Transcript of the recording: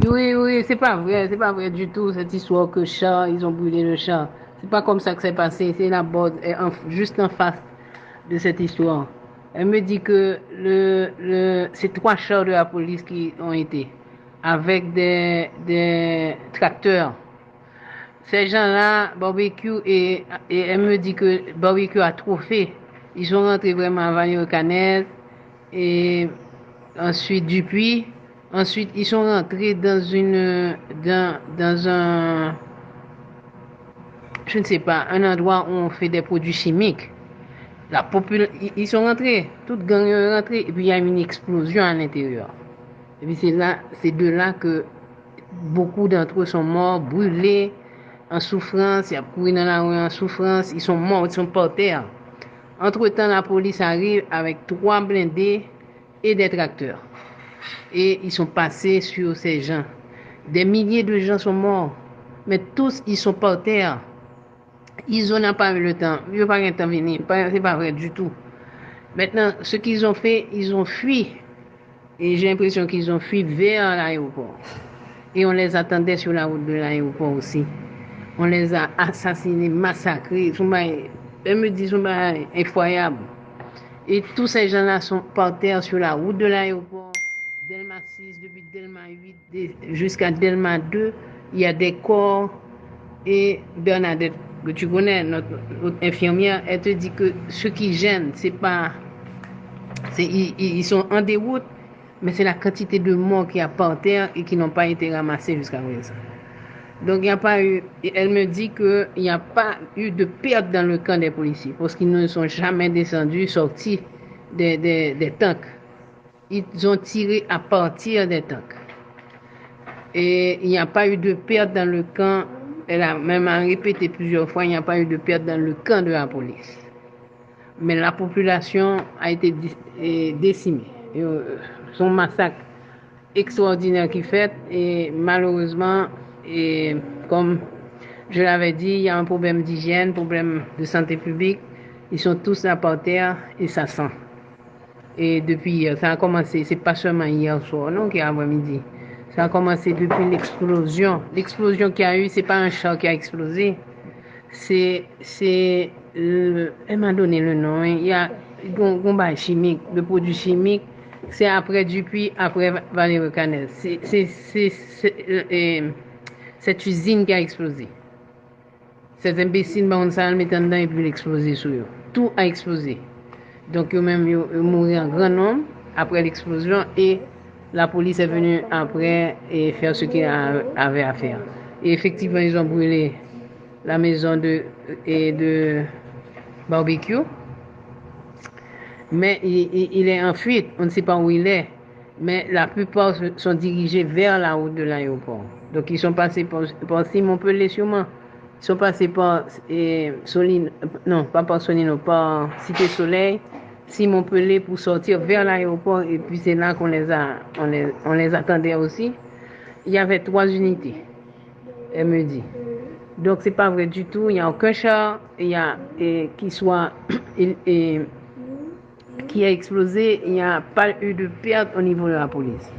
Oui, oui, c'est pas vrai du tout cette histoire que char, ils ont brûlé le char. C'est pas comme ça que c'est passé, c'est la bord, juste en face de cette histoire. Elle me dit que c'est 3 chars de la police qui ont été, avec des tracteurs. Ces gens-là, barbecue, et elle me dit que barbecue a trop fait. Ils sont rentrés vraiment à Vanier-Canès, et ensuite Dupuis. Ensuite, ils sont rentrés dans un, je ne sais pas, un endroit où on fait des produits chimiques. Ils sont rentrés, toute gang est rentrée, et puis il y a une explosion à l'intérieur. Et puis c'est de là que beaucoup d'entre eux sont morts, brûlés, en souffrance, il y a couru dans la rue en souffrance, ils sont morts, ils sont par terre. Entre-temps, la police arrive avec 3 blindés et des tracteurs. Et ils sont passés sur ces gens. Des milliers de gens sont morts, mais tous, ils sont par terre. Ils n'ont pas eu le temps, ils n'ont pas intervenu, c'est pas vrai du tout. Maintenant, ce qu'ils ont fait, ils ont fui. Et j'ai l'impression qu'ils ont fui vers l'aéroport. Et on les attendait sur la route de l'aéroport aussi. On les a assassinés, massacrés. Elle me dit, c'est effroyable. Et tous ces gens-là sont par terre sur la route de l'aéroport. Delma 6, depuis Delma 8 jusqu'à Delma 2, il y a des corps. Et Bernadette, que tu connais, notre infirmière, elle te dit que ce qui gêne, c'est pas. Ils sont en déroute, mais c'est la quantité de morts qu'il y a par terre et qui n'ont pas été ramassés jusqu'à présent. Donc, il n'y a pas eu. Elle me dit qu'il n'y a pas eu de perte dans le camp des policiers parce qu'ils ne sont jamais descendus, sortis des tanks. Ils ont tiré à partir des tanks. Et il n'y a pas eu de perte dans le camp. Elle a même répété plusieurs fois, il n'y a pas eu de perte dans le camp de la police. Mais la population a été décimée. Son massacre extraordinaire qui fait, et malheureusement, et comme je l'avais dit, il y a un problème d'hygiène, problème de santé publique. Ils sont tous là par terre et ça sent. Et depuis hier, ça a commencé, c'est pas seulement hier soir, non, qui est après-midi. Ça a commencé depuis l'explosion. L'explosion qu'il y a eu, c'est pas un char qui a explosé. Elle m'a donné le nom. Hein. Il y a un combat chimique, le produit chimique. C'est après Dupuis, après Valérie Canel. Cette usine qui a explosé. Ces imbéciles, on s'en met dedans et puis l'exploser sur eux. Tout a explosé. Donc, eux-mêmes, ils mourent en grand nombre après l'explosion et la police est venue après et faire ce qu'il avait à faire. Et effectivement, ils ont brûlé la maison de barbecue. Mais il est en fuite, on ne sait pas où il est. Mais la plupart sont dirigés vers la route de l'aéroport. Donc ils sont passés par Simon-Pelé sûrement. Ils sont passés par Soline, non, pas par Solino, par Cité Soleil, Simon-Pelé pour sortir vers l'aéroport. Et puis c'est là on les attendait aussi. Il y avait 3 unités, elle me dit. Donc c'est pas vrai du tout. Il n'y a aucun char qui soit qui a explosé. Il n'y a pas eu de perte au niveau de la police.